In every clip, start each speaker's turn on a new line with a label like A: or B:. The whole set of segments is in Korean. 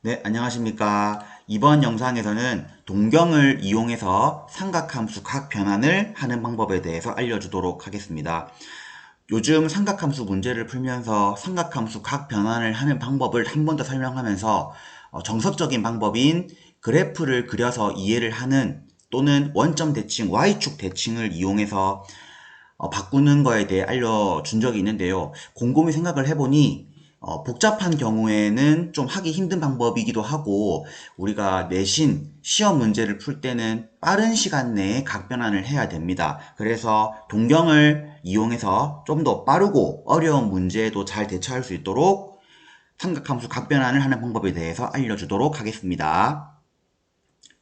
A: 네, 안녕하십니까. 이번 영상에서는 동경을 이용해서 삼각함수 각 변환을 하는 방법에 대해서 알려주도록 하겠습니다. 요즘 삼각함수 문제를 풀면서 삼각함수 각 변환을 하는 방법을 한 번 더 설명하면서 정석적인 방법인 그래프를 그려서 이해를 하는 또는 원점 대칭, Y축 대칭을 이용해서 바꾸는 거에 대해 알려준 적이 있는데요. 곰곰이 생각을 해보니 복잡한 경우에는 좀 하기 힘든 방법이기도 하고 우리가 내신 시험 문제를 풀 때는 빠른 시간 내에 각 변환을 해야 됩니다. 그래서 동경을 이용해서 좀 더 빠르고 어려운 문제에도 잘 대처할 수 있도록 삼각함수 각 변환을 하는 방법에 대해서 알려주도록 하겠습니다.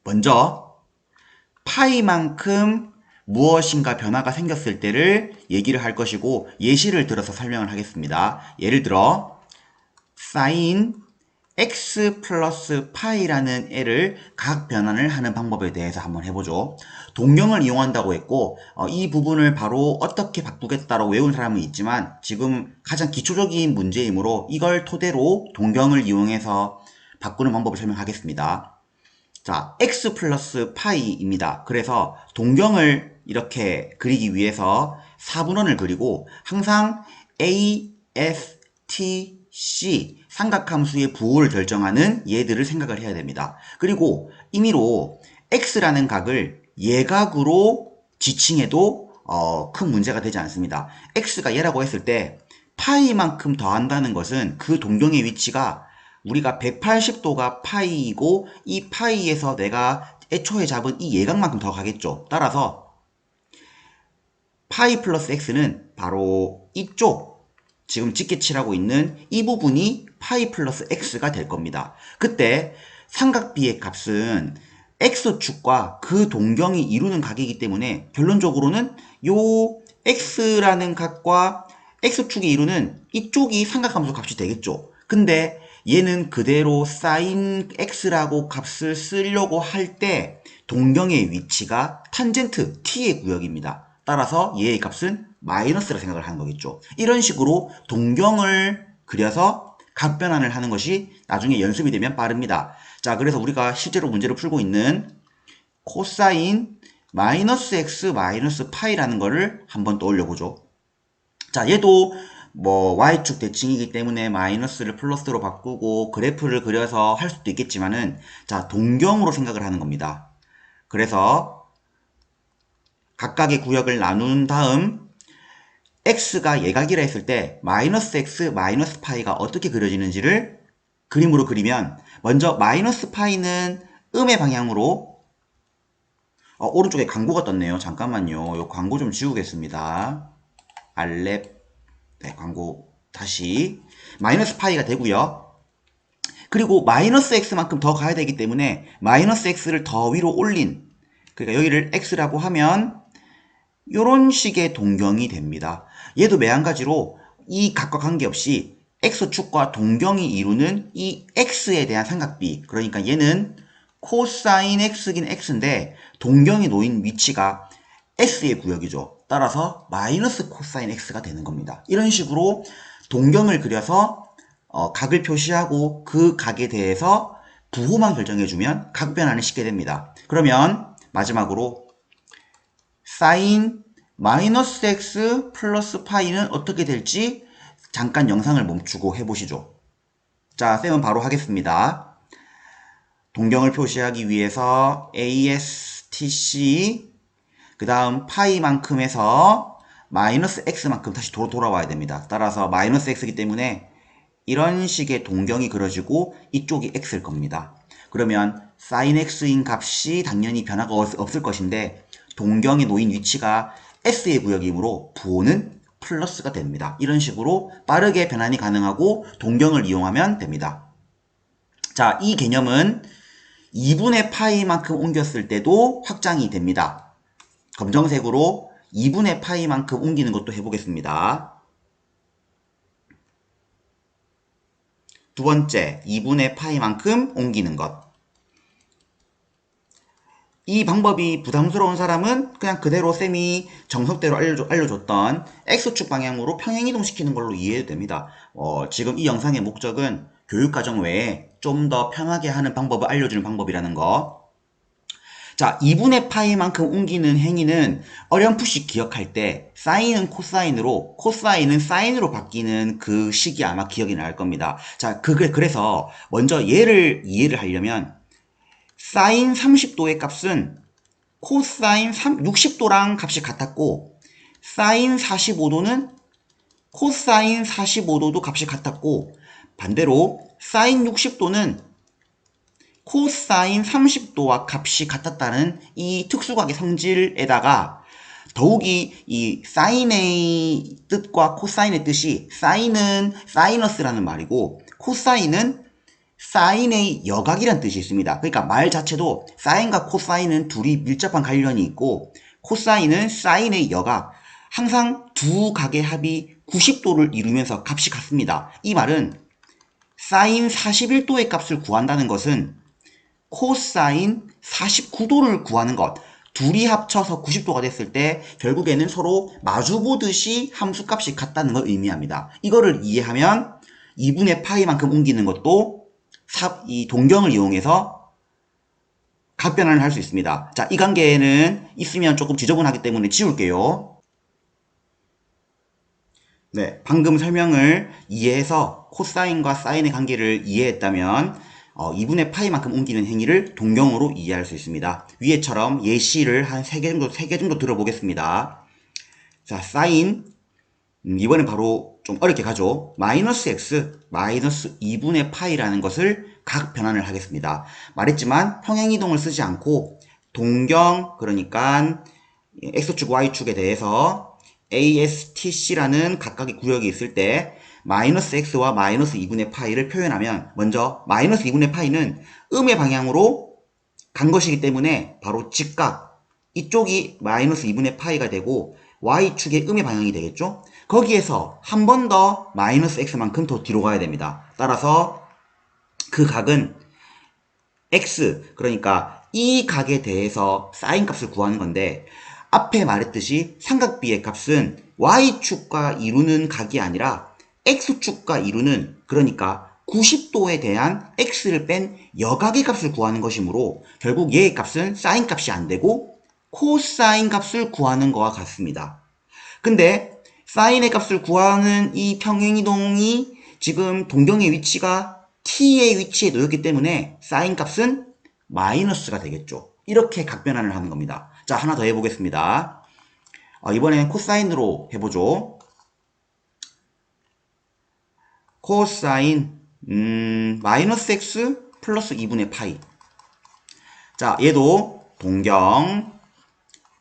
A: 먼저 파이만큼 무엇인가 변화가 생겼을 때를 얘기를 할 것이고 예시를 들어서 설명을 하겠습니다. 예를 들어 sin x 플러스 파이라는 애를 각 변환을 하는 방법에 대해서 한번 해보죠. 동경을 이용한다고 했고 이 부분을 바로 어떻게 바꾸겠다라고 외운 사람은 있지만 지금 가장 기초적인 문제이므로 이걸 토대로 동경을 이용해서 바꾸는 방법을 설명하겠습니다. 자, x 플러스 파이입니다. 그래서 동경을 이렇게 그리기 위해서 4분원을 그리고 항상 a, s, t, c 삼각함수의 부호를 결정하는 얘들을 생각을 해야 됩니다. 그리고 임의로 x라는 각을 예각으로 지칭해도 큰 문제가 되지 않습니다. x가 얘라고 했을 때 파이만큼 더한다는 것은 그 동경의 위치가 우리가 180도가 파이이고 이 파이에서 내가 애초에 잡은 이 예각만큼 더 가겠죠. 따라서 파이 플러스 x는 바로 이쪽 지금 짙게 칠하고 있는 이 부분이 파이 플러스 x가 될 겁니다. 그때 삼각비의 값은 x축과 그 동경이 이루는 각이기 때문에 결론적으로는 요 x라는 각과 x축이 이루는 이쪽이 삼각함수 값이 되겠죠. 근데 얘는 그대로 sin x라고 값을 쓰려고 할 때 동경의 위치가 탄젠트 t의 구역입니다. 따라서 얘의 값은 마이너스라 생각을 하는 거겠죠. 이런 식으로 동경을 그려서 각 변환을 하는 것이 나중에 연습이 되면 빠릅니다. 자, 그래서 우리가 실제로 문제를 풀고 있는 코사인 마이너스 x 마이너스 파이라는 거를 한번 떠올려 보죠. 자, 얘도 뭐 y축 대칭이기 때문에 마이너스를 플러스로 바꾸고 그래프를 그려서 할 수도 있겠지만은 자, 동경으로 생각을 하는 겁니다. 그래서 각각의 구역을 나눈 다음 x가 예각이라 했을 때 마이너스 x 마이너스 파이가 어떻게 그려지는지를 그림으로 그리면 먼저 마이너스 파이는 음의 방향으로 오른쪽에 광고가 떴네요. 잠깐만요. 이 광고 좀 지우겠습니다. 알렙 네, 광고 다시 마이너스 파이가 되고요. 그리고 마이너스 x만큼 더 가야 되기 때문에 마이너스 x를 더 위로 올린 그러니까 여기를 x라고 하면 이런 식의 동경이 됩니다. 얘도 매한가지로 이 각과 관계없이 x축과 동경이 이루는 이 x에 대한 삼각비 그러니까 얘는 코사인 x긴 x인데 동경이 놓인 위치가 s의 구역이죠. 따라서 마이너스 코사인 x가 되는 겁니다. 이런 식으로 동경을 그려서 각을 표시하고 그 각에 대해서 부호만 결정해주면 각 변환이 쉽게 됩니다. 그러면 마지막으로 사인 마이너스 x 플러스 파이는 어떻게 될지 잠깐 영상을 멈추고 해보시죠. 자, 쌤은 바로 하겠습니다. 동경을 표시하기 위해서 ASTC 그 다음 파이만큼 해서 마이너스 x만큼 다시 돌아와야 됩니다. 따라서 마이너스 x이기 때문에 이런 식의 동경이 그려지고 이쪽이 x일 겁니다. 그러면 sin x인 값이 당연히 변화가 없을 것인데 동경에 놓인 위치가 s의 구역이므로 부호는 플러스가 됩니다. 이런 식으로 빠르게 변환이 가능하고 동경을 이용하면 됩니다. 자, 이 개념은 2분의 파이만큼 옮겼을 때도 확장이 됩니다. 검정색으로 2분의 파이만큼 옮기는 것도 해보겠습니다. 두 번째, 2분의 파이만큼 옮기는 것. 이 방법이 부담스러운 사람은 그냥 그대로 쌤이 정석대로 알려줬던 X축 방향으로 평행이동시키는 걸로 이해해도 됩니다. 지금 이 영상의 목적은 교육과정 외에 좀 더 편하게 하는 방법을 알려주는 방법이라는 거. 자, 2분의 파이만큼 옮기는 행위는 어렴풋이 기억할 때 사인은 코사인으로, 코사인은 사인으로 바뀌는 그 식이 아마 기억이 날 겁니다. 자, 그래서 먼저 얘를 이해를 하려면 사인 30도의 값은 코사인 60도랑 값이 같았고 사인 45도는 코사인 45도도 값이 같았고 반대로 사인 60도는 코사인 30도와 값이 같았다는 이 특수각의 성질에다가 더욱이 이 사인의 뜻과 코사인의 뜻이 사인은 사이너스라는 말이고 코사인은 사인의 여각이라는 뜻이 있습니다. 그러니까 말 자체도 사인과 코사인은 둘이 밀접한 관련이 있고 코사인은 사인의 여각, 항상 두 각의 합이 90도를 이루면서 값이 같습니다. 이 말은 사인 41도의 값을 구한다는 것은 코사인 49도를 구하는 것, 둘이 합쳐서 90도가 됐을 때 결국에는 서로 마주보듯이 함수값이 같다는 걸 의미합니다. 이거를 이해하면 2분의 파이만큼 옮기는 것도 이 동경을 이용해서 각변환을 할 수 있습니다. 자, 이 관계는 있으면 조금 지저분하기 때문에 지울게요. 네, 방금 설명을 이해해서 코사인과 사인의 관계를 이해했다면 2분의 파이만큼 옮기는 행위를 동경으로 이해할 수 있습니다. 위에처럼 예시를 한 3개 정도 들어보겠습니다. 자, 사인 이번엔 바로 좀 어렵게 가죠. 마이너스 x 마이너스 2분의 파이라는 것을 각 변환을 하겠습니다. 말했지만 평행이동을 쓰지 않고 동경, 그러니까 x축 y축에 대해서 ASTC라는 각각의 구역이 있을 때 마이너스 x와 마이너스 2분의 파이를 표현하면 먼저 마이너스 2분의 파이는 음의 방향으로 간 것이기 때문에 바로 직각 이쪽이 마이너스 2분의 파이가 되고 y축의 음의 방향이 되겠죠. 거기에서 한 번 더 마이너스 x만큼 더 뒤로 가야 됩니다. 따라서 그 각은 x, 그러니까 이 각에 대해서 사인 값을 구하는 건데 앞에 말했듯이 삼각비의 값은 y축과 이루는 각이 아니라 x축과 이루는, 그러니까 90도에 대한 x를 뺀 여각의 값을 구하는 것이므로 결국 얘의 값은 사인 값이 안 되고 코사인 값을 구하는 것과 같습니다. 근데 사인의 값을 구하는 이 평행이동이 지금 동경의 위치가 t의 위치에 놓였기 때문에 사인 값은 마이너스가 되겠죠. 이렇게 각변환을 하는 겁니다. 자, 하나 더 해보겠습니다. 이번엔 코사인으로 해보죠. 코사인 마이너스 x 플러스 2분의 파이. 자, 얘도 동경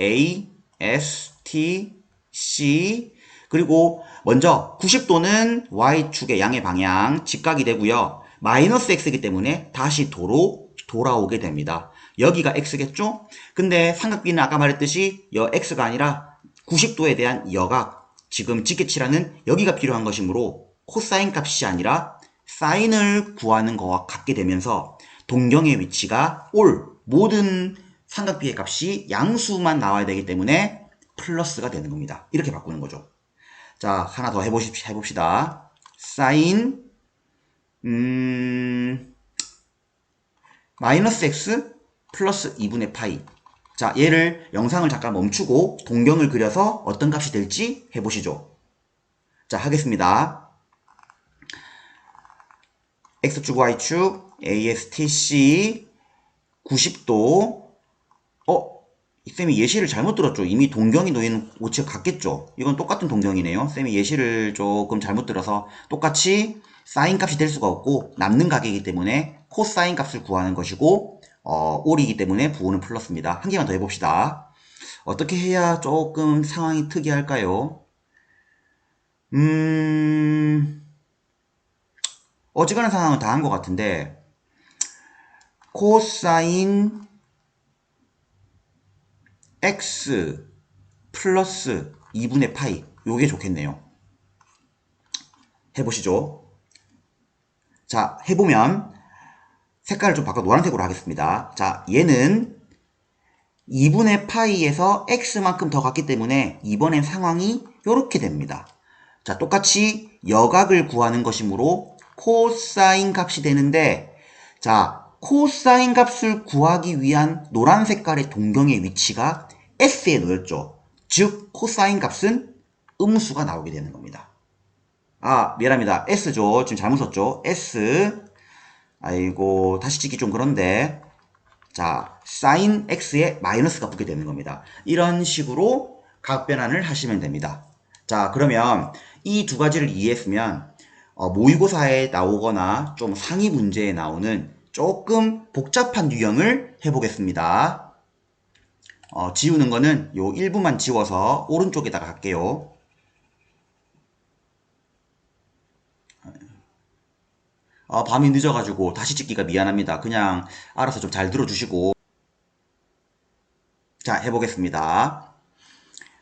A: A, S, T, C, 그리고 먼저 90도는 y축의 양의 방향, 직각이 되고요. 마이너스 x이기 때문에 다시 도로 돌아오게 됩니다. 여기가 x겠죠? 근데 삼각비는 아까 말했듯이 x가 아니라 90도에 대한 여각, 지금 직계치라는 여기가 필요한 것이므로 코사인 값이 아니라 사인을 구하는 것과 같게 되면서 동경의 위치가 모든 삼각비의 값이 양수만 나와야 되기 때문에 플러스가 되는 겁니다. 이렇게 바꾸는 거죠. 자, 하나 더 해봅시다. 사인 마이너스 x 플러스 2분의 파이. 자, 얘를 영상을 잠깐 멈추고 동경을 그려서 어떤 값이 될지 해보시죠. 자, 하겠습니다. x축 y축 ASTC 90도. 쌤이 예시를 잘못 들었죠. 이미 동경이 놓이는 위치가 같겠죠. 이건 똑같은 동경이네요. 쌤이 예시를 조금 잘못 들어서 똑같이 사인 값이 될 수가 없고 남는 가격이기 때문에 코사인 값을 구하는 것이고 올이기 때문에 부호는 플러스입니다. 한 개만 더 해봅시다. 어떻게 해야 조금 상황이 특이할까요? 어지간한 상황은 다 한 것 같은데 코사인 x 플러스 2분의 파이, 요게 좋겠네요. 해보시죠. 자, 해보면 색깔을 좀 바꿔 노란색으로 하겠습니다. 자, 얘는 2분의 파이에서 x만큼 더 갔기 때문에 이번엔 상황이 이렇게 됩니다. 자, 똑같이 여각을 구하는 것이므로 코사인 값이 되는데 자, 코사인 값을 구하기 위한 노란 색깔의 동경의 위치가 S에 놓였죠. 즉, 코사인 값은 음수가 나오게 되는 겁니다. 아, 미안합니다. S죠. 지금 잘못 썼죠. S. 아이고, 다시 찍기 좀 그런데. 자, 사인 X에 마이너스가 붙게 되는 겁니다. 이런 식으로 각 변환을 하시면 됩니다. 자, 그러면 이 두 가지를 이해했으면 모의고사에 나오거나 좀 상위 문제에 나오는 조금 복잡한 유형을 해보겠습니다. 지우는 거는 요 일부만 지워서 오른쪽에다가 할게요. 밤이 늦어가지고 다시 찍기가 미안합니다. 그냥 알아서 좀 잘 들어주시고. 자, 해보겠습니다.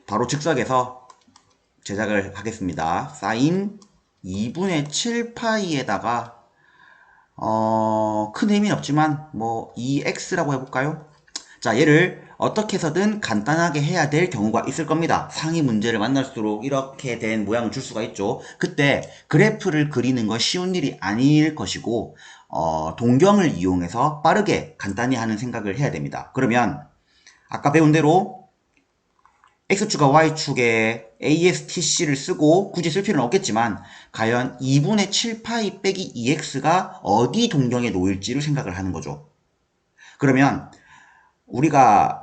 A: 바로 즉석에서 제작을 하겠습니다. 사인 2분의 7파이에다가 큰 의미는 없지만 뭐 2x라고 해볼까요? 자, 얘를 어떻게 해서든 간단하게 해야 될 경우가 있을 겁니다. 상위 문제를 만날수록 이렇게 된 모양을 줄 수가 있죠. 그때 그래프를 그리는 건 쉬운 일이 아닐 것이고 동경을 이용해서 빠르게 간단히 하는 생각을 해야 됩니다. 그러면 아까 배운 대로 X축과 Y축에 ASTC를 쓰고 굳이 쓸 필요는 없겠지만 과연 2분의 7파이 빼기 2X가 어디 동경에 놓일지를 생각을 하는 거죠. 그러면 우리가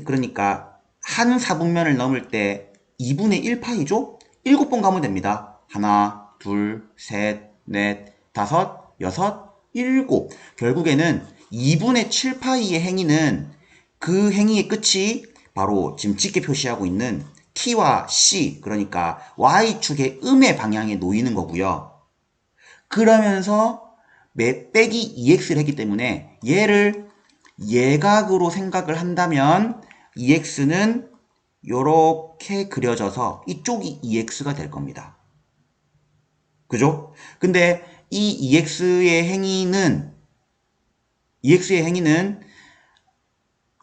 A: 그러니까 한 4분면을 넘을 때 2분의 1파이죠? 7번 가면 됩니다. 하나, 둘, 셋, 넷, 다섯, 여섯, 일곱. 결국에는 2분의 7파이의 행위는 그 행위의 끝이 바로 지금 짙게 표시하고 있는 T와 C, 그러니까 Y축의 음의 방향에 놓이는 거고요. 그러면서 빼기 2x를 했기 때문에 얘를 예각으로 생각을 한다면 2x는 이렇게 그려져서 이쪽이 2x가 될 겁니다. 그죠? 근데 이 2x의 행위는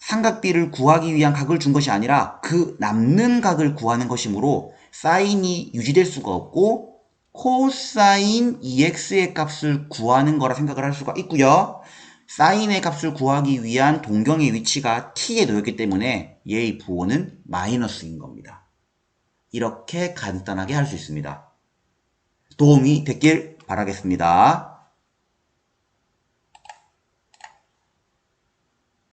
A: 삼각비를 구하기 위한 각을 준 것이 아니라 그 남는 각을 구하는 것이므로 사인이 유지될 수가 없고 코사인 2x의 값을 구하는 거라 생각을 할 수가 있고요. 사인의 값을 구하기 위한 동경의 위치가 t에 놓였기 때문에 얘의 부호는 마이너스인 겁니다. 이렇게 간단하게 할 수 있습니다. 도움이 됐길 바라겠습니다.